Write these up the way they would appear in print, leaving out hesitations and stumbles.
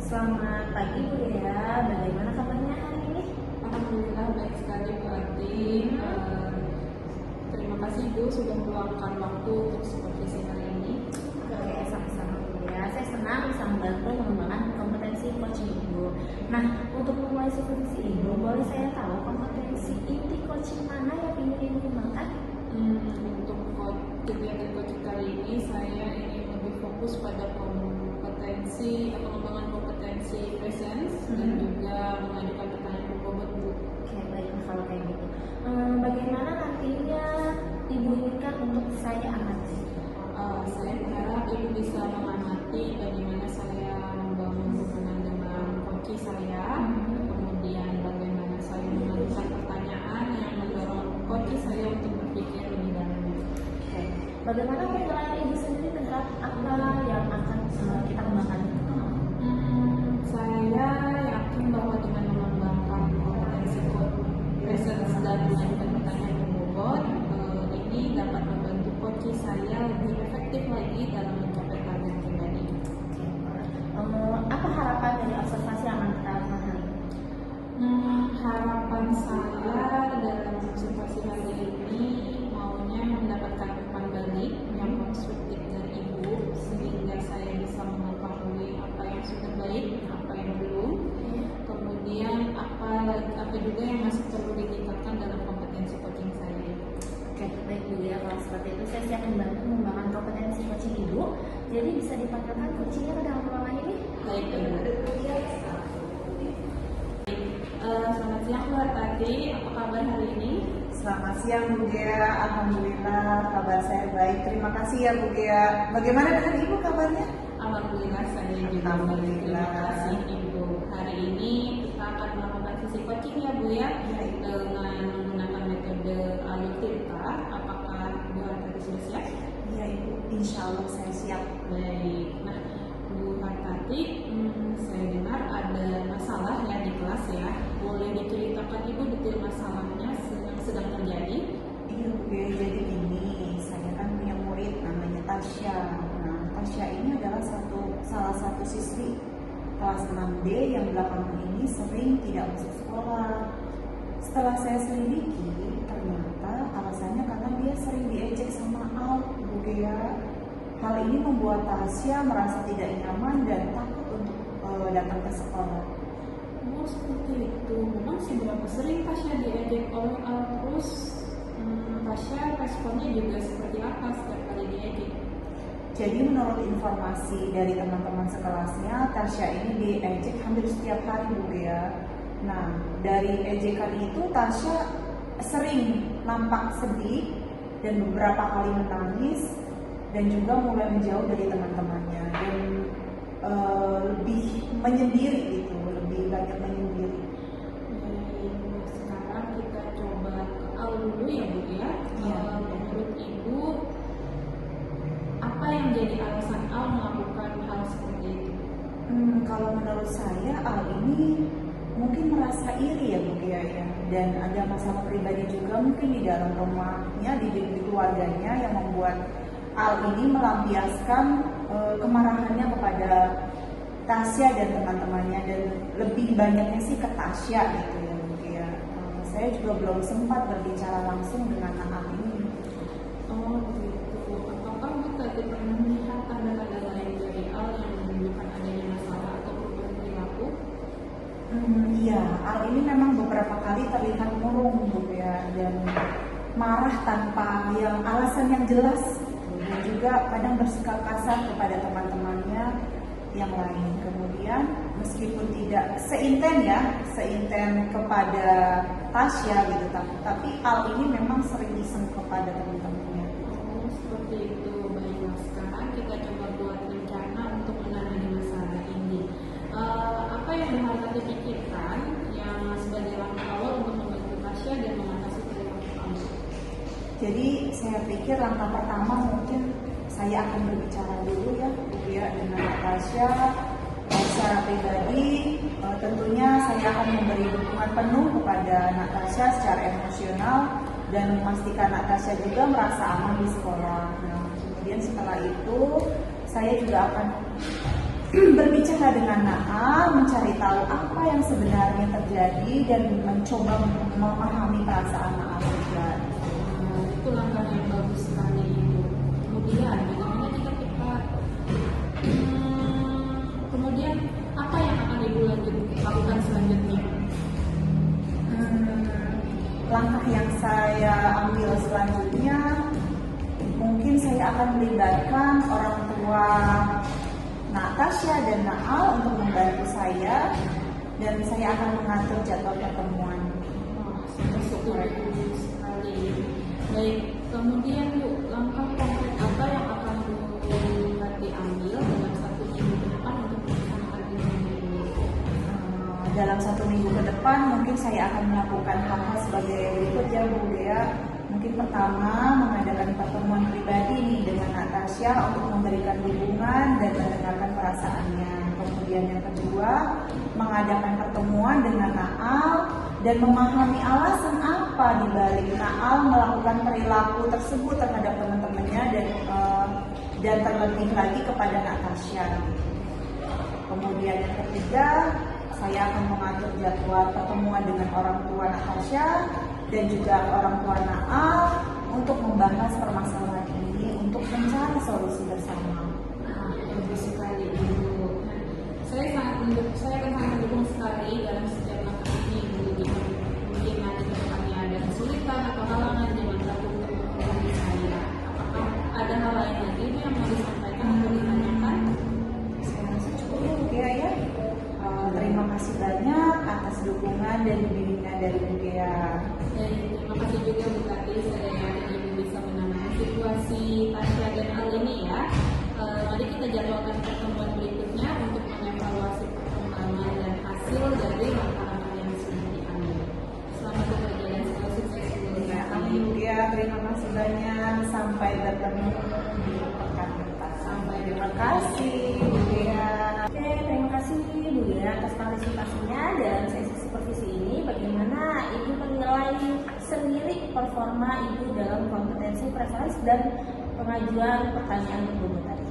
Selamat pagi Bu Dea, bagaimana kabarnya hari ini? Alhamdulillah baik sekali Bu Ati. Terima kasih Bu sudah meluangkan waktu untuk supervisi hari ini. Oke, sama-sama Bu Dea. Saya senang bisa membantu mengembangkan kompetensi coaching Ibu. Nah, untuk memulai supervisi Ibu, boleh saya tahu kompetensi inti coaching mana yang ingin Ibu kembangkan? Untuk kegiatan coaching kali ini saya ingin lebih fokus pada pengembangan kompetensi presence dan juga mengajukan pertanyaan berbobot Bu. Oke, baik kalau kayak gitu. Bagaimana nantinya Ibu inginkan untuk saya amati? Saya berharap Ibu bisa mengamati bagaimana saya membangun hubungan dengan coach saya, kemudian bagaimana saya mengajukan pertanyaan yang mendorong coach saya untuk berpikir lebih dalam. Oke, bagaimana penilaian Ibu sendiri terhadap apa yang akan kita kembangkan? Saya yakin bahwa dengan mengembangkan kompetensi presence dan mengajukan pertanyaan berbobot, ini dapat membantu coach saya lebih efektif lagi dalam mencapai target pribadi. Apa harapan dari observasi yang akan kita lakukan hari ini? Harapan saya dalam observasi hari ini maunya mendapatkan umpan balik yang konstruktif dari Ibu sehingga saya bisa mengetahui apa yang sudah baik, apa yang belum, kemudian apa juga yang masih perlu ditingkatkan dalam kompetensi coaching saya. Oke, baik Bu ya, kalau seperti itu saya siap membantu mengembangkan kompetensi coaching Ibu. Jadi bisa dipakai coachingnya ke dalam ruangan ini? Baik, Ibu. Selamat siang Bu Tati, apa kabar hari ini? Selamat siang Bu Gea, Alhamdulillah kabar saya baik. Terima kasih ya Bu Gea. Bagaimana dengan Ibu kabarnya? Alhamdulillah saya juga baik. Terima kasih Ibu. Hari ini kita akan melakukan sesi coaching ya Bu ya, dengan menggunakan metode Alutirta. Apakah Bu Hartati sudah siap? Iya Ibu, insya Allah saya siap. Baik. Nah Bu Hartati, saya dengar ada masalah ya di kelas ya. Boleh diceritakan Ibu detail masalahnya yang sedang terjadi? Iya Bu Gea, jadi ini saya kan punya murid namanya Tasya. Nah Tasya ini adalah salah satu siswi kelas 6D yang belakangan ini sering tidak masuk sekolah. Setelah saya selidiki, ternyata alasannya karena dia sering diejek sama Al, Bu Gea. Hal ini membuat Tasya merasa tidak nyaman dan takut untuk datang ke sekolah. Oh seperti itu. Memang seberapa sering Tasya diejek oleh Al terus? Tasya responnya juga seperti apa setiap kali diejek? Jadi menurut informasi dari teman-teman sekelasnya, Tasya ini diejek hampir setiap hari Bu Gea. Nah, dari ejekan itu Tasya sering nampak sedih dan beberapa kali menangis dan juga mulai menjauh dari teman-temannya dan lebih menyendiri gitu, lebih banyak menyendiri. Baik, sekarang kita coba ke Al dulu ya Bu ya. Iya. Menurut Ibu, apa yang jadi alasan Al melakukan hal seperti itu? Kalau menurut saya Al ini mungkin merasa iri ya Bu Gea ya, dan ada masalah pribadi juga mungkin di dalam rumahnya, di keluarganya yang membuat Al ini melampiaskan kemarahannya kepada Tasya dan teman-temannya, dan lebih banyaknya sih ke Tasya gitu ya Bu Gea. Saya juga belum sempat berbicara langsung dengan Al ini. Oh begitu. Apakah Bu tadi pernah melihat tanda-tanda lain dari Al yang menunjukkan adanya masalah atau perubahan perilaku? Iya, Al ini memang beberapa kali terlihat murung Bu Gea dan marah tanpa alasan yang jelas, dan juga kadang bersikap kasar kepada teman-temannya yang lain. Kemudian meskipun tidak seinten kepada Tasya gitu, tapi Al ini memang sering iseng kepada teman-temannya. Oh seperti itu. Baiklah, sekarang kita coba buat rencana untuk menangani masalah ini. Apa yang harus dipikirkan yang sebagai langkah awal untuk membantu Tasya dan mengatasi perilaku kamu? Jadi saya pikir langkah pertama mungkin saya akan berbicara dulu ya Bu Gea dengan Tasya secara pribadi. Tentunya saya akan memberi dukungan penuh kepada Natasha secara emosional dan memastikan Natasha juga merasa aman di sekolah. Nah, kemudian setelah itu saya juga akan berbicara dengan Naal, mencari tahu apa yang sebenarnya terjadi dan mencoba memahami perasaan Naal juga. Itu langkah yang bagus sekali Ibu. Kemudian bagaimana jika kita kemudian apa yang akan Ibu lakukan selanjutnya? Langkah yang saya ambil selanjutnya, mungkin saya akan melibatkan orang tua Natasha dan Naal untuk membantu saya, dan saya akan mengatur jadwal pertemuan. Saya setuju sekali. Baik, kemudian Bu, langkah konkret apa yang akan Bu diambil dalam 1 minggu ke depan untuk melaksanakan ini? Dalam 1 minggu ke depan mungkin saya akan melakukan hal-hal sebagai berikut ya Bu Dea. Mungkin pertama mengadakan pertemuan pribadi nih dengan Natasha untuk memberikan dukungan dan mendengarkan perasaannya. Kemudian yang kedua, mengadakan pertemuan dengan Naal dan memahami alasan apa di balik Naal melakukan perilaku tersebut terhadap teman-temannya dan terlebih lagi kepada Natasha. Kemudian yang ketiga, saya akan mengatur jadwal pertemuan dengan orang tua Natasha dan juga orang tua Naal untuk membahas permasalahan ini untuk mencari solusi bersama. Bagus sekali Ibu. Saya akan sangat mendukung sekali dalam setiap langkah ini Ibu. Mungkin nanti kedepannya ada kesulitan atau halangan jangan takut untuk menghubungi saya. Apakah ada hal lain lagi Ibu yang mau disampaikan atau ditanyakan? Saya rasa cukup ya. Terima kasih banyak atas dukungan dan bimbingan dari Bu Dea. Dan terima kasih juga Bu Tati, saya yakin Ibu bisa menangani situasi Tasya dan Al ini ya. Mari kita jadwalkan pertemuan berikutnya untuk mengevaluasi perkembangan dan hasil dari langkah-langkah yang sudah diambil. Selamat bekerja dan selalu sukses Bu Ya, Tati. amin Bu Dea, terima kasih banyak. Sampai bertemu di pekan depan. Terima kasih Bu Dea. Oke, terima kasih Bu Dea atas partisipasinya dalam sesi supervisi ini. Bagaimana Ibu menilai sendiri performa Ibu dalam kompetensi preferensi dan pengajuan pertanyaan terbuka tadi?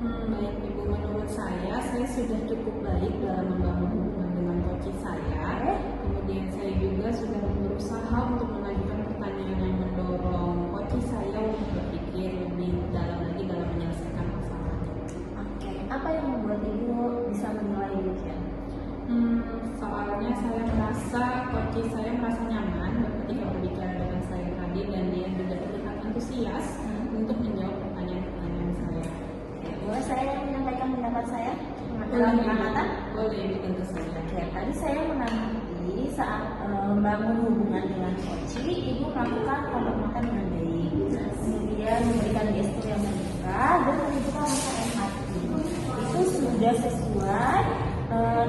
Baik Ibu, menurut saya sudah cukup baik dalam membangun hubungan dengan coach saya. Kemudian saya juga sudah berusaha untuk mengajukan pertanyaan yang mendorong coach saya untuk berpikir lebih dalam lagi dalam menyelesaikan masalah. Oke, apa yang membuat Ibu bisa menilai demikian? Soalnya saya merasa coach saya merasa nyaman ketika berbicara dengan saya tadi dan dia juga terlihat antusias untuk menjawab pertanyaan-pertanyaan saya. Boleh saya menyampaikan pendapat saya? Boleh, Pengamatan? boleh, Ibu, tentu saja. Oke, tadi saya mengamati saat membangun hubungan dengan Koci, Ibu melakukan penghormatan dengan baik, kemudian memberikan gestur yang terbuka dan menunjukkan rasa empati. Itu sudah sesuai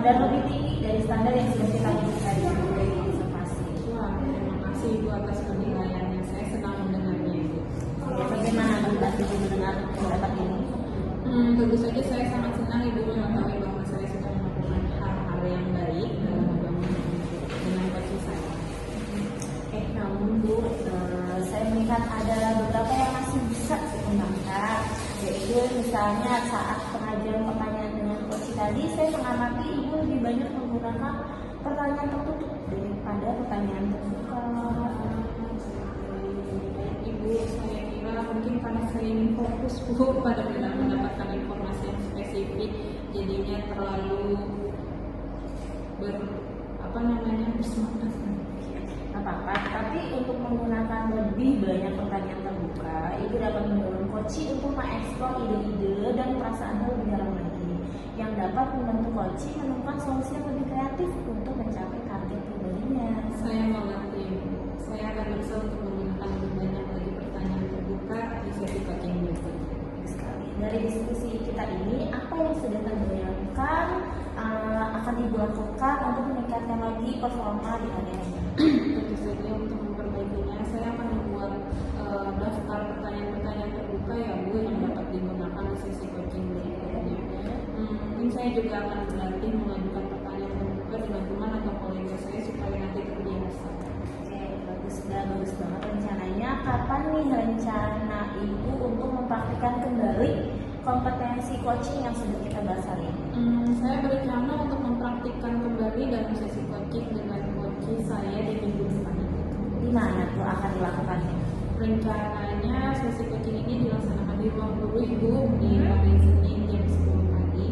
dan lebih tinggi dari standar yang sudah kita berikan di observasi. Wah, terima kasih Ibu atas penilaiannya. Saya senang mendengarnya Ibu. Bagaimana menurut Ibu mendengar pendapat ini? Tentu saja saya sangat senang Ibu mengetahui bahwa saya sudah melakukan hal-hal yang baik dalam membangun dengan coach saya. Namun Bu, saya melihat ada beberapa yang masih bisa dikembangkan, yaitu misalnya saat pengajuan pertanyaan dengan coach tadi, saya mengamati Ibu lebih banyak menggunakan pertanyaan tertutup daripada pertanyaan terbuka. Ibu, saya kira mungkin karena saya ingin fokus Bu pada mendapatkan informasi yang spesifik, jadinya terlalu bersemangat. Apa-apa, tapi untuk menggunakan lebih banyak pertanyaan terbuka, Ibu dapat mendorong coach untuk mengeksplor ide-ide dan perasaan lebih dalam lagi, yang dapat membantu coach menemukan solusi yang lebih kreatif untuk mencapai target pribadinya. Saya mengerti Ibu. Saya akan berusaha untuk menggunakan lebih banyak lagi pertanyaan terbuka di sesi coaching berikutnya. Sekali. Dari diskusi kita ini, apa yang sudah terbayangkan akan Ibu lakukan untuk meningkatkan lagi performa di hari-hari? Tentu saja untuk memperbaikinya, saya akan membuat daftar pertanyaan-pertanyaan terbuka ya Bu yang dapat digunakan di sesi coaching berikutnya. Mungkin saya juga akan berlatih mengajukan pertanyaan terbuka dengan teman atau kolega saya supaya nanti terbiasa. Oke, bagus banget rencananya. Kapan nih rencana Ibu untuk mempraktikkan kembali kompetensi coaching yang sudah kita bahas hari ini? Saya berencana untuk mempraktikkan kembali dalam sesi coaching dengan coach saya di minggu depan. Di mana tuh akan dilakukannya? Rencananya sesi coaching ini dilaksanakan di ruang guru Ibu di hari Senin jam 10 pagi.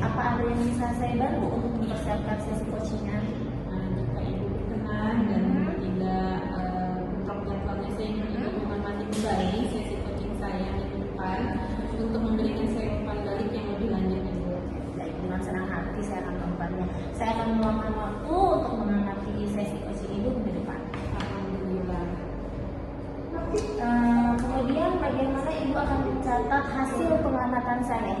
Apa ada yang bisa saya bantu untuk mempersiapkan sesi coachingnya? Jika Ibu berkenan dan tidak bentrok jadwalnya, saya ingin Ibu mengamati kembali sesi coaching saya minggu depan untuk memberikan saya umpan balik yang lebih lanjut, Ibu. Baik, dengan senang hati saya akan melakukannya. Saya akan meluangkan waktu untuk mengamati sesi coaching Ibu minggu depan. Alhamdulillah. Kemudian bagaimana Ibu akan mencatat hasil pengamatan saya?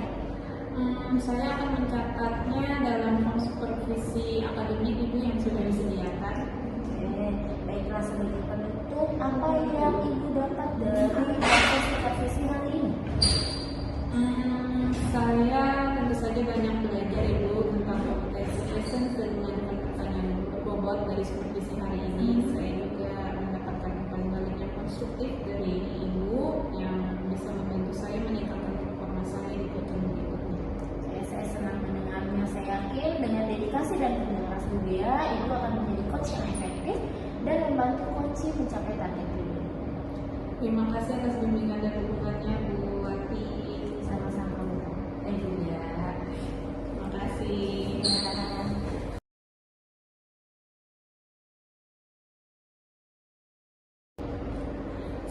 Saya akan mencatatnya dalam form supervisi akademik Ibu yang sudah disediakan. Oke, baiklah, sebagai penutup, apa yang Ibu dapat dari proses supervisi hari ini? Saya tentu saja banyak belajar Ibu tentang kompetensi essence dan mengajukan pertanyaan berbobot dari supervisi hari ini. Saya juga mendapatkan umpan balik yang konstruktif dari Ibu yang bisa membantu saya meningkatkan performa saya di coaching berikutnya. Saya senang mendengarnya. Saya yakin dengan dedikasi dan kerja keras Budia, Ibu akan menjadi coach yang efektif dan membantu coach mencapai target Ibu. Terima kasih atas bimbingan dan dukungannya Bu Wati. Sama-sama Bu. Dan juga Terima kasih.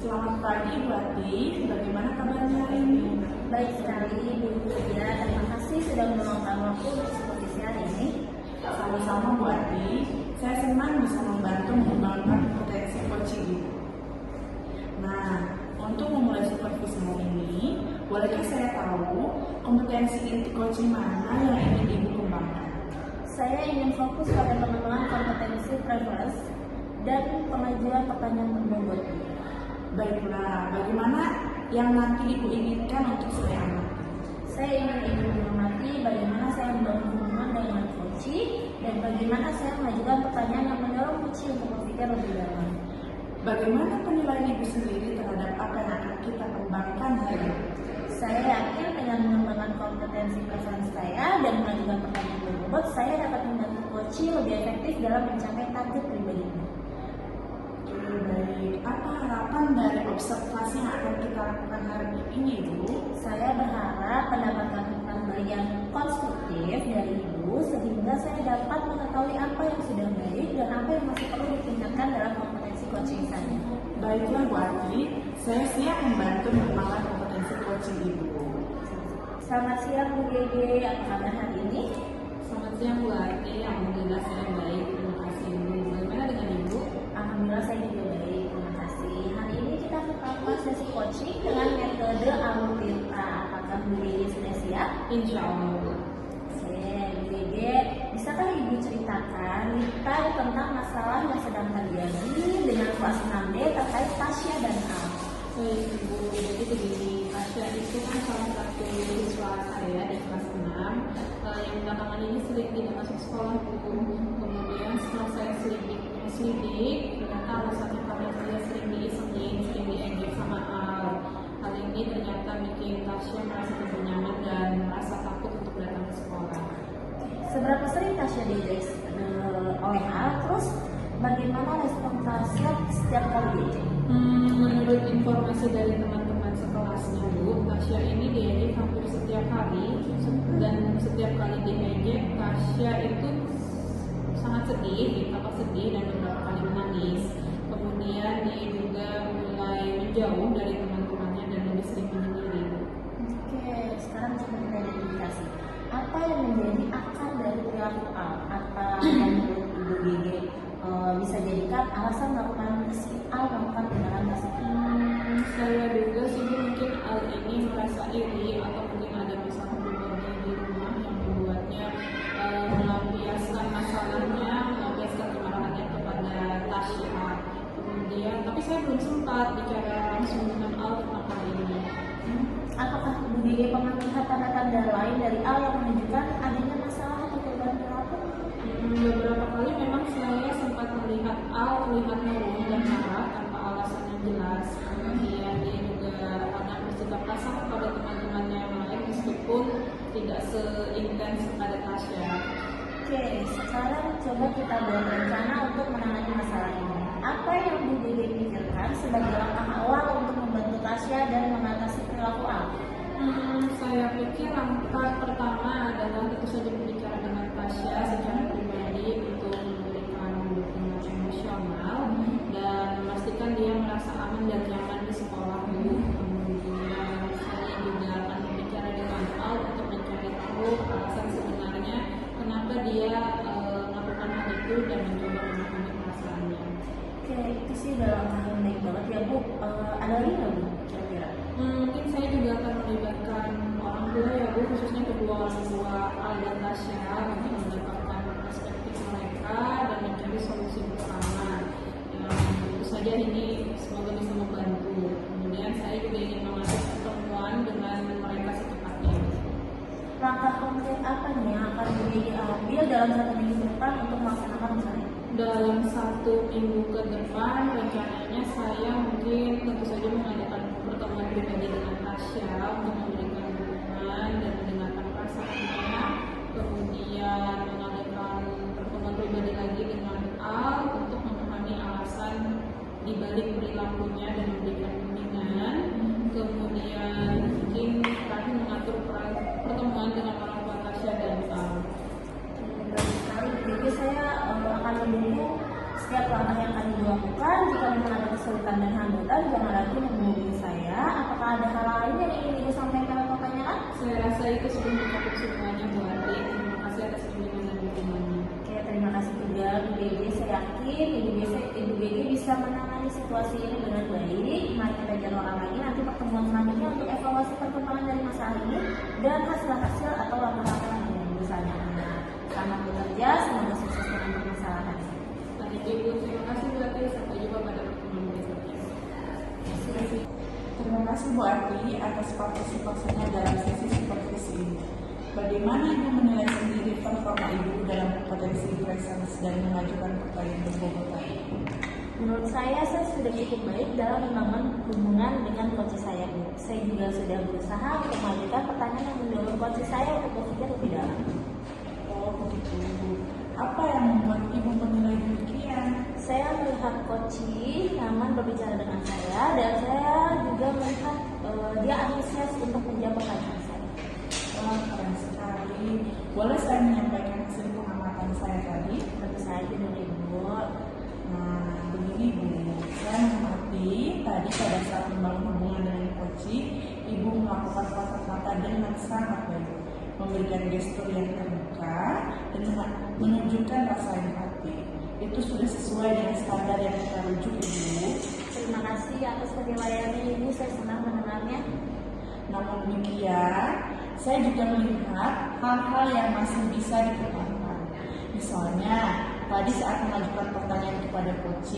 Selamat pagi Bu Ati, bagaimana kabarnya hari ini? baik sekali Bu Budia, terima kasih sudah meluangkan waktu untuk supervisi hari ini. Sama-sama Bu Ati, saya senang bisa membantu mengembangkan potensi coaching Ibu. Nah, untuk memulai supervisi hari ini, bolehkah saya tahu kompetensi inti coaching mana yang ingin Ibu kembangkan? Saya ingin fokus pada pengembangan kompetensi preference dan pengajuan pertanyaan berbobot. Baiklah, bagaimana yang nanti Ibu inginkan untuk saya amati? Saya ingin Ibu mengamati bagaimana saya membangun hubungan dengan coach dan bagaimana saya mengajukan pertanyaan yang mendorong coach untuk berpikir lebih dalam. Bagaimana penilaian Ibu sendiri terhadap apa yang akan kita kembangkan hari ini? Saya yakin dengan mengembangkan kompetensi preference saya dan mengajukan pertanyaan berbobot, saya dapat membantu coach lebih efektif dalam mencapai target pribadinya. Oke, baik. Apa harapan dari observasi yang akan kita lakukan hari ini, Bu? Saya berharap mendapatkan umpan balik yang konstruktif dari Ibu sehingga saya dapat mengetahui apa yang sudah baik dan apa yang masih perlu ditingkatkan dalam kompetensi coaching saya. Baiklah Bu Ati, saya siap membantu mengembangkan kompetensi coaching Ibu. Selamat siang Bu Gege, apa kabar hari ini? Selamat siang Bu Ati, alhamdulillah saya baik, terima kasih Ibu. Bagaimana dengan Ibu? Alhamdulillah saya juga baik, terima kasih. Hari ini kita melakukan sesi coaching dengan metode Alpita. Apakah Bu Gege sudah siap? Insya Allah. Oke, Bu Gege, bisakah Ibu ceritakan detail tentang masalah yang sedang terjadi dengan kelas 6D terkait Tasya dan Al? Baik Ibu, jadi begini, Tasya itu kan salah satu siswa saya di kelas 6 yang belakangan ini sering tidak masuk sekolah Bu. Kemudian setelah saya selidik, ternyata alasannya karena dia sering diisengin, sering diejek sama Al. Hal ini ternyata bikin Tasya merasa tidak nyaman dan merasa takut untuk datang ke sekolah. Seberapa sering Tasya diejek oleh Al? Terus bagaimana respon Tasya setiap kali diejek? Menurut informasi dari teman-teman sekelasnya Bu, Tasya ini diejek hampir setiap hari dan setiap kali diejek Tasya itu sangat sedih, tampak sedih dan beberapa kali menangis. Kemudian dia juga mulai menjauh dari teman-temannya dan lebih sering menyendiri. Oke, sekarang coba kita identifikasi. Apa yang menjadi akar dari perilaku Al? Apa yang menurut Ibu Gege bisa jadikan alasan melakukan si Al melakukan tindakan tersebut? Saya duga sih mungkin Al ini merasa iri atau mungkin ada masalah pribadi di rumah yang membuatnya melampiaskan masalahnya, melampiaskan kemarahannya kepada Tasya. Kemudian, tapi saya belum sempat bicara langsung dengan Al tentang hal ini. Apakah Ibu Gege pernah melihat tanda-tanda lain dari Al yang menunjukkan adanya masalah atau perubahan perilaku? Beberapa kali memang saya sempat melihat Al terlihat murung dan marah tanpa alasan yang jelas. Kemudian dia juga kadang bersikap kasar kepada teman-temannya yang meskipun tidak seintens kepada Tasya. Oke, sekarang coba kita buat rencana untuk menangani masalah ini. Apa yang Bu Dede pikirkan sebagai langkah awal untuk membantu Tasya dan mengatasi perilaku A? Saya pikir langkah pertama adalah tentu saja berbicara dengan Tasya secara pribadi untuk memberikan dukungan emosional dan memastikan dia merasa aman dan nyaman di sekolah. Kemudian saya juga akan berbicara dengan Al untuk mencari tahu alasan sebenarnya kenapa dia melakukan hal itu dan mencoba memahami perasaannya. Oke, itu sih udah langkah yang baik banget ya Bu. Ada lagi nggak Bu kira-kira? Mungkin saya juga akan melibatkan orang tua ya Bu, khususnya kedua orang tua Al dan Tasya untuk mendapatkan perspektif mereka dan mencari solusi bersama. Tentu saja ini semoga bisa membantu. Kemudian saya juga ingin mengatur pertemuan dengan mereka secepatnya. Langkah konkret apa nih yang akan Bu Dede ambil dalam 1 minggu ke depan untuk melaksanakan misalnya? Dalam 1 minggu ke depan rencananya saya mungkin tentu saja mengadakan pertemuan pribadi dengan Tasya untuk memberikan dukungan dan mendengarkan perasaannya. Kemudian mengadakan pertemuan pribadi lagi dengan Al untuk memahami alasan dibalik perilakunya dan memberikan bimbingan. Kemudian mungkin terakhir mengatur pertemuan dengan orang tua Tasya dan Al. Baik sekali. Jadi saya akan mendukung setiap langkah yang akan dilakukan. Jika memang ada kesulitan dan hambatan, jangan lagi menghubungi saya. Apakah ada hal lain yang ingin Ibu sampaikan atau tanyakan? Saya rasa itu sudah mencakup semuanya Bu Ati. Terima kasih atas bimbingan dan dukungannya. Oke, terima kasih juga Bu Dede. Saya yakin Ibu Dede bisa menangani situasi ini dengan baik. Mari kita jadwalkan lagi nanti pertemuan selanjutnya untuk evaluasi perkembangan dari masalah ini dan hasil-hasil atau langkah-langkah yang ingin Ibu sampaikan. Selamat bekerja, semoga sukses dengan permasalahan. Baik Ibu, terima kasih Bu Ati. Sampai jumpa pada pertemuan berikutnya. Terima kasih Bu Ati atas partisipasinya dalam sesi supervisi ini. Bagaimana Ibu menilai sendiri performa Ibu dalam kompetensi presence dan mengajukan pertanyaan berbobot tadi? Menurut saya sudah cukup baik dalam membangun hubungan dengan coach saya, Bu. Saya juga sudah berusaha untuk mengajukan pertanyaan yang mendorong coach saya untuk berpikir lebih dalam. Oh begitu. Apa yang membuat Ibu menilai demikian? Saya melihat coach nyaman berbicara dengan saya dan saya juga melihat dia antusias untuk menjawab pertanyaan saya. Wah, keren sekali. Boleh saya menyampaikan hasil pengamatan saya tadi? Tentu saja dong Ibu. Nah, begini Bu, saya mengerti tadi pada saat membangun hubungan dengan coach, Ibu melakukan kata-kata dengan sangat baik, memberikan gestur yang terbuka dan menunjukkan rasa empati. Itu sudah sesuai dengan standar yang kita rujuk Ibu. Terima kasih atas penilaiannya Ibu, saya senang mendengarnya. Namun demikian, saya juga melihat hal-hal yang masih bisa dikembangkan. Misalnya, tadi saat mengajukan pertanyaan kepada coach,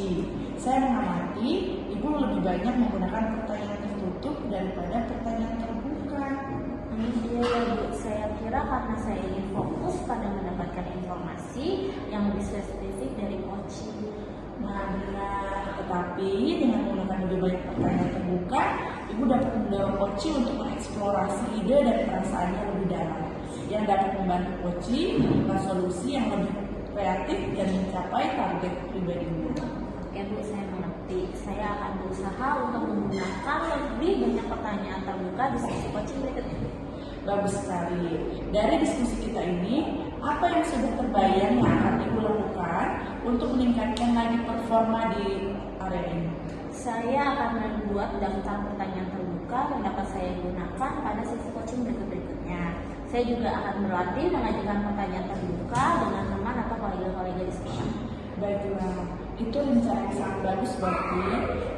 saya mengamati Ibu lebih banyak menggunakan pertanyaan tertutup daripada pertanyaan terbuka. Iya ya Bu, saya kira karena saya ingin fokus pada mendapatkan informasi yang lebih spesifik dari coach. Nah, benar. Tetapi dengan menggunakan lebih banyak pertanyaan terbuka, Ibu dapat mendorong coach untuk mengeksplorasi ide dan perasaannya lebih dalam, yang dapat membantu coach menemukan solusi yang lebih kreatif dan mencapai target pribadinya. Ya Bu, saya mengerti. Saya akan berusaha untuk menggunakan lebih banyak pertanyaan terbuka di sesi coaching berikutnya. Bagus sekali. Dari diskusi kita ini, apa yang sudah terbayang yang akan Ibu lakukan untuk meningkatkan lagi performa di area ini? Saya akan membuat daftar pertanyaan terbuka yang dapat saya gunakan pada sesi coaching berikutnya. Saya juga akan berlatih mengajukan pertanyaan terbuka dengan teman atau kolega-kolega di sekolah. Baiklah, itu rencana yang sangat bagus berarti.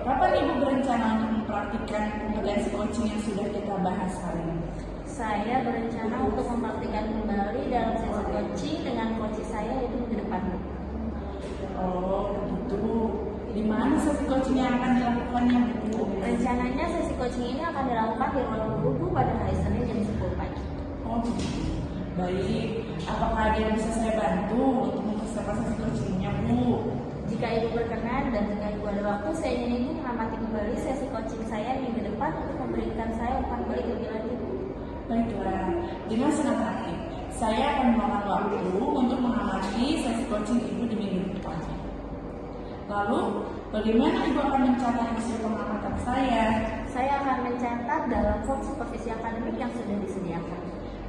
Kapan Ibu berencana untuk mempraktikkan kompetensi coaching yang sudah kita bahas hari ini? Saya berencana untuk mempraktikkan kembali dalam sesi coaching dengan coach saya yaitu minggu depan. Oh, begitu. Di mana sesi coaching yang akan dilakukannya, Bu? Rencananya sesi coaching ini akan dilakukan di ruang guru pada hari Senin jam 10 pagi. Oh, begitu. Baik. Apakah ada yang bisa saya bantu untuk mempersiapkan sesi coachingnya, Bu? Jika Ibu berkenan dan jika Ibu ada waktu, saya ingin Ibu mengamati kembali sesi coaching saya minggu depan untuk memberikan saya umpan balik lebih lanjut. Baiklah, dengan senang hati, saya akan meluangkan waktu untuk mengamati sesi coaching Ibu di minggu depan. Lalu, bagaimana Ibu akan mencatat hasil pengamatan saya? Saya akan mencatat dalam form supervisi akademik yang sudah disediakan.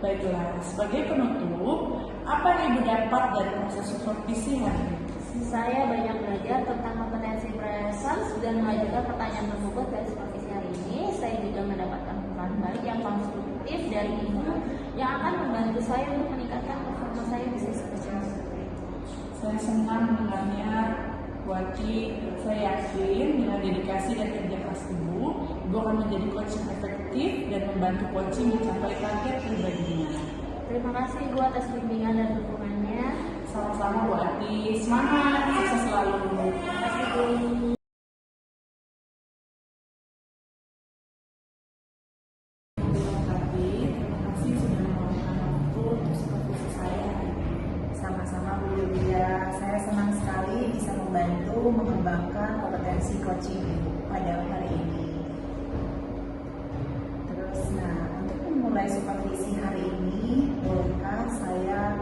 Baiklah, sebagai penutup, apa yang Ibu dapat dari proses supervisi hari ini? Saya banyak belajar tentang kompetensi presence dan mengajukan pertanyaan tersebut dari supervisi hari ini. Saya juga mendapatkan umpan balik yang konstruktif dari Ibu yang akan membantu saya untuk meningkatkan performa saya di sesi coaching. Saya senang mendengarnya, Bu Ati. Saya yakin dengan dedikasi dan kerja keras Ibu akan menjadi coach yang efektif dan membantu coaching mencapai target pribadinya. Terima kasih Ibu atas bimbingan dan dukungannya. Sama-sama Bu Ati, semangat, sukses selalu. Terima kasih Bu. Terima kasih sudah meluangkan waktu untuk supervisi saya. Sama-sama Bu Yulia, saya senang sekali bisa membantu mengembangkan kompetensi coaching Ibu pada hari ini. Terus, untuk memulai supervisi hari ini, bolehkah saya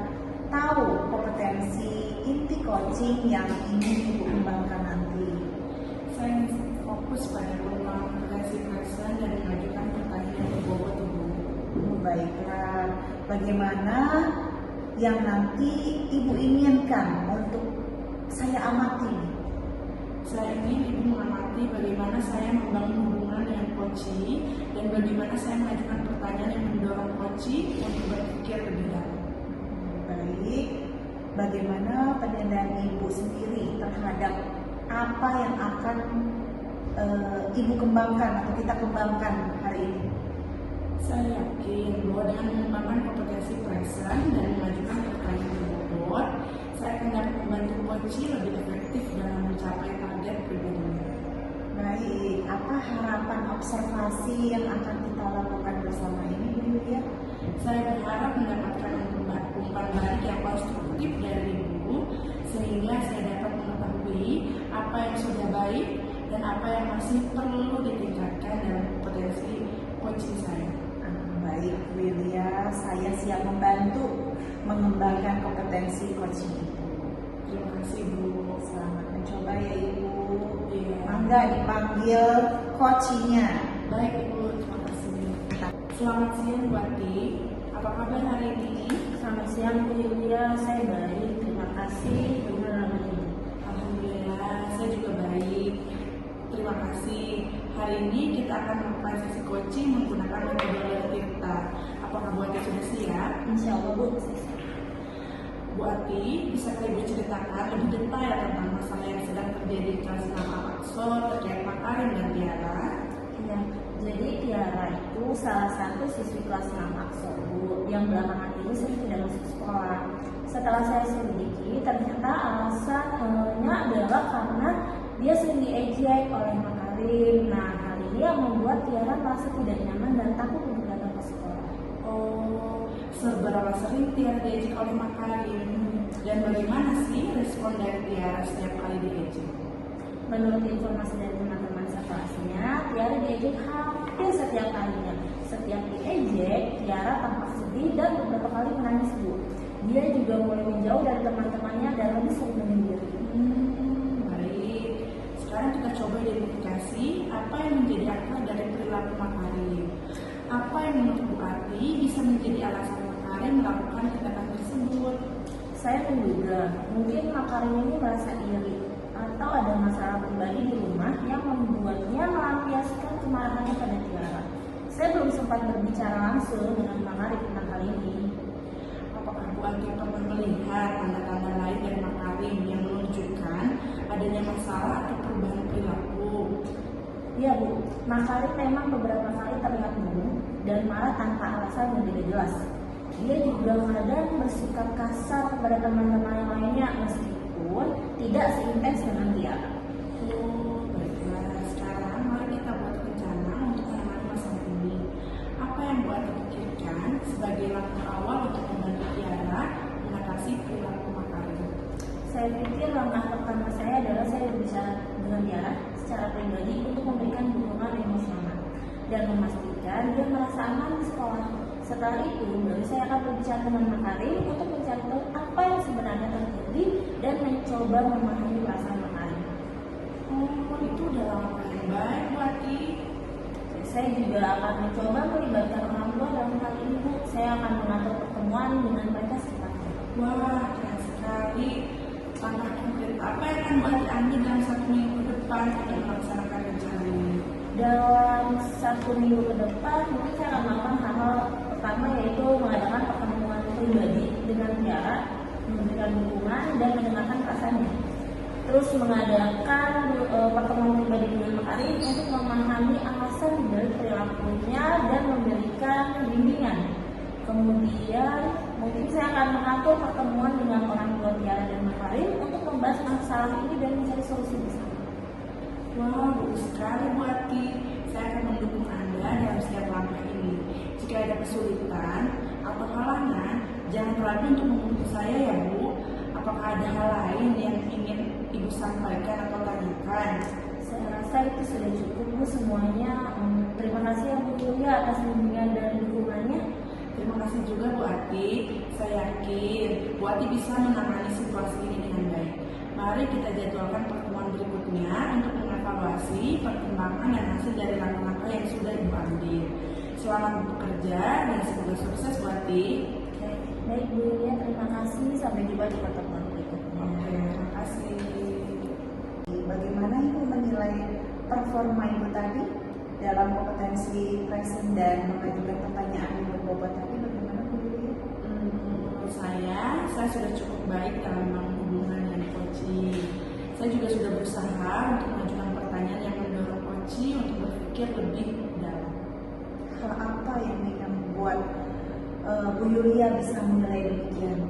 tahu kompetensi inti coaching yang ingin Ibu kembangkan nanti? Saya fokus pada pengembangan kompetensi present dan mengajukan pertanyaan yang berbobot Ibu. Baiklah, bagaimana yang nanti Ibu inginkan untuk saya amati? Saya ingin Ibu mengamati bagaimana saya membangun hubungan dengan coachee dan bagaimana saya mengajukan pertanyaan yang mendorong coachee untuk berpikir lebih dalam. Baik, bagaimana penilaian Ibu sendiri terhadap apa yang akan Ibu kembangkan atau kita kembangkan hari ini? Saya yakin bahwa dengan mengembangkan kompetensi present dan mengajukan pertanyaan berbobot, saya akan dapat membantu coachee lebih efektif dalam mencapai target pribadinya. Baik, apa harapan observasi yang akan kita lakukan bersama ini, Bu Yulia? Saya berharap mendapatkan umpan balik yang konstruktif dari Ibu, sehingga saya dapat mengetahui apa yang sudah baik dan apa yang masih perlu ditingkatkan dalam kompetensi coaching saya. Baik, Bu Yulia, saya siap membantu mengembangkan kompetensi coaching Ibu. Terima kasih Bu. Selamat mencoba ya Ibu. Iya. Mangga dipanggil coachingnya. Baik Ibu, terima kasih. Selamat siang Bu Ati. Apa kabar hari ini? Selamat siang Bu Yulia, saya baik. Terima kasih. Gimana Ibu? Alhamdulillah, saya juga baik. Terima kasih. Hari ini kita akan melakukan sesi coaching menggunakan metode Tirta. Apakah Bu Ati sudah siap? Insya Allah Bu. Bu Ati, bisakah Ibu ceritakan lebih detail tentang masalah yang sedang terjadi di kelas 6 Aksor terkait Makarim dan Tiara? Ya, jadi Tiara itu salah satu siswi kelas 6 Aksor Bu yang belakangan ini sering tidak masuk sekolah. Setelah saya selidiki, ternyata alasannya adalah karena dia sering diejek oleh Makarim. Nah, hal ini yang membuat Tiara merasa tidak nyaman dan takut untuk datang ke sekolah. Oh, seberapa sering Tiara diejek oleh Makarim? Dan bagaimana sih respon dari Tiara setiap kali diejek? Menurut informasi dari teman-teman sekelasnya, Tiara diejek hampir setiap kalinya. Setiap diejek, Tiara tampak sedih dan beberapa kali menangis Bu. Dia juga mulai menjauh dari teman-temannya dan lebih sering menyendiri. Baik. Sekarang kita coba identifikasi apa yang menjadi akar dari perilaku Makarim. Apa yang menurut Bu Ati bisa menjadi alasan Makarim melakukan tindakan tersebut? Saya menduga mungkin Makarim ini merasa iri atau ada masalah pribadi di rumah yang membuatnya melampiaskan kemarahannya pada Tiara. Saya belum sempat berbicara langsung dengan Makarim tentang hal ini. Apakah Bu Ati pernah melihat tanda-tanda lain dari Makarim yang menunjukkan adanya masalah atau perubahan perilaku? Iya Bu, Makarim memang beberapa kali terlihat murung dan marah tanpa alasan yang tidak jelas. Dia juga kadang bersikap kasar kepada teman-teman yang lainnya meskipun tidak seintens dengan Tiara. Oh, baiklah. Sekarang mari kita buat rencana untuk menangani masalah ini. Apa yang Bu Ati pikirkan sebagai langkah awal untuk membantu Tiara mengatasi perilaku Makarim? Saya pikir langkah pertama saya adalah saya berbicara dengan Tiara secara pribadi untuk memberikan dukungan emosional dan memastikan dia merasa aman di sekolah. Setelah itu, baru saya akan berbicara dengan Makarim untuk mencari tahu apa yang sebenarnya terjadi dan mencoba memahami perasaan Makarim. Oh, itu udah langkah yang baik Bu Ati. Saya juga akan mencoba melibatkan orang tua dalam hal ini, Bu. Saya akan mengatur pertemuan dengan mereka secepatnya. Wah, keren sekali. Langkah konkret apa yang akan Bu Ati ambil dalam 1 minggu ke depan untuk melaksanakan rencana ini? Dalam 1 minggu ke depan, mungkin saya akan melakukan hal-hal pertama, yaitu mengadakan pertemuan pribadi dengan Tiara, memberikan dukungan dan mendengarkan perasaannya. Terus mengadakan pertemuan pribadi dengan Makarim untuk memahami alasan dari perilakunya dan memberikan bimbingan. Kemudian mungkin saya akan mengatur pertemuan dengan orang tua Tiara dan Makarim untuk membahas masalah ini dan mencari solusi bersama. Wah, bagus sekali Bu Ati. Saya akan mendukung Anda dalam setiap langkah ini. Jika ada kesulitan atau halangan, jangan ragu untuk menghubungi saya ya Bu. Apakah ada hal lain yang ingin Ibu sampaikan atau tanyakan? Saya rasa itu sudah cukup, Bu, semuanya. Terima kasih ya Bu Yulia atas bimbingan dan dukungannya. Terima kasih juga Bu Ati. Saya yakin Bu Ati bisa menangani situasi ini dengan baik. Mari kita jadwalkan pertemuan berikutnya untuk mengevaluasi perkembangan dan hasil dari langkah-langkah yang sudah Ibu ambil. Selamat bekerja dan semoga sukses Bu Ati. Oke, baik Bu Yulia, terima kasih. Sampai jumpa di pertemuan berikutnya. Oke, terima kasih. Bagaimana Ibu menilai performa Ibu tadi dalam kompetensi present dan mengajukan pertanyaan yang berbobot tadi? Bagaimana Bu Yulia? Menurut saya sudah cukup baik dalam membangun hubungan dengan Koci. Saya juga sudah berusaha untuk mengajukan pertanyaan yang mendorong Koci untuk berpikir lebih dalam. Hal apa yang membuat Bu Yulia bisa menilai demikian?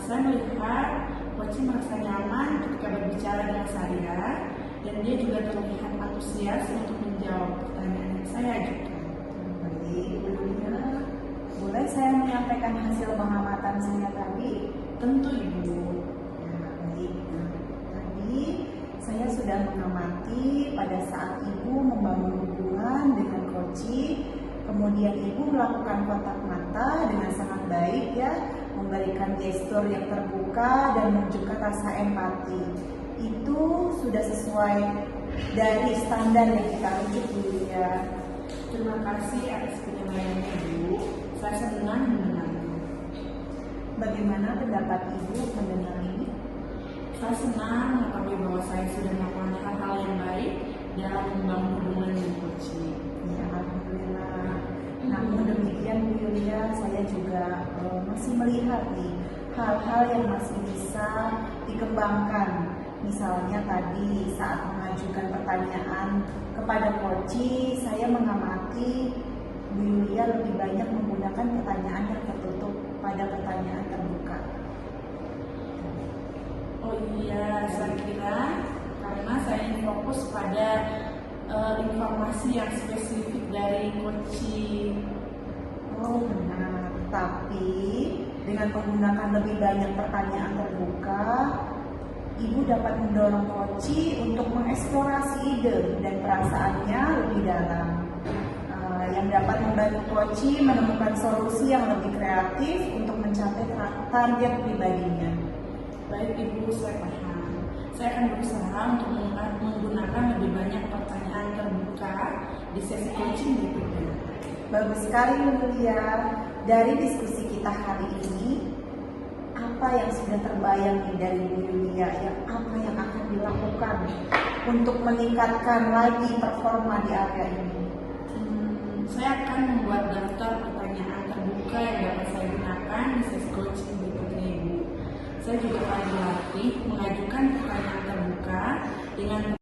Saya melihat Koci merasa nyaman ketika berbicara dengan saya dan dia juga terlihat antusias untuk menjawab pertanyaan yang saya ajukan. Baik, Bu Yulia, boleh saya menyampaikan hasil pengamatan saya tadi? Tentu Ibu. Ya, baik. Nah, tadi saya sudah mengamati pada saat Ibu membangun hubungan dengan Koci, kemudian Ibu melakukan kontak mata dengan sangat baik ya, memberikan gestur yang terbuka dan menunjukkan rasa empati. Itu sudah sesuai dari standar yang kita rujuk dulu ya. Terima kasih atas penilaiannya Bu. Saya senang mendengarnya. Bagaimana pendapat Ibu mendengar ini? Saya senang mengetahui bahwa saya sudah melakukan hal-hal yang baik dalam membangun hubungan dengan Koci. Ya, alhamdulillah. Namun demikian Bu Yulia, saya juga masih melihat nih hal-hal yang masih bisa dikembangkan. Misalnya tadi saat mengajukan pertanyaan kepada Koci, saya mengamati Bu Yulia lebih banyak menggunakan pertanyaan yang tertutup pada pertanyaan terbuka. Oh iya, saya kira karena saya ingin fokus pada informasi yang spesifik dari Koci. Oh benar, tapi dengan menggunakan lebih banyak pertanyaan terbuka, Ibu dapat mendorong Koci untuk mengeksplorasi ide dan perasaannya lebih dalam, yang dapat membantu Koci menemukan solusi yang lebih kreatif untuk mencapai target pribadinya. Baik Ibu, saya paham. Saya akan berusaha untuk menggunakan lebih banyak pertanyaan terbuka di sesi coaching berikutnya. Bagus sekali Bu Yulia. Dari diskusi kita hari ini, apa yang sudah terbayang nih dari Bu Yulia, apa yang akan dilakukan untuk meningkatkan lagi performa di area ini? Saya akan membuat daftar pertanyaan terbuka yang dapat saya gunakan di sesi coaching berikutnya Ibu. Saya juga akan berlatih mengajukan pertanyaan terbuka dengan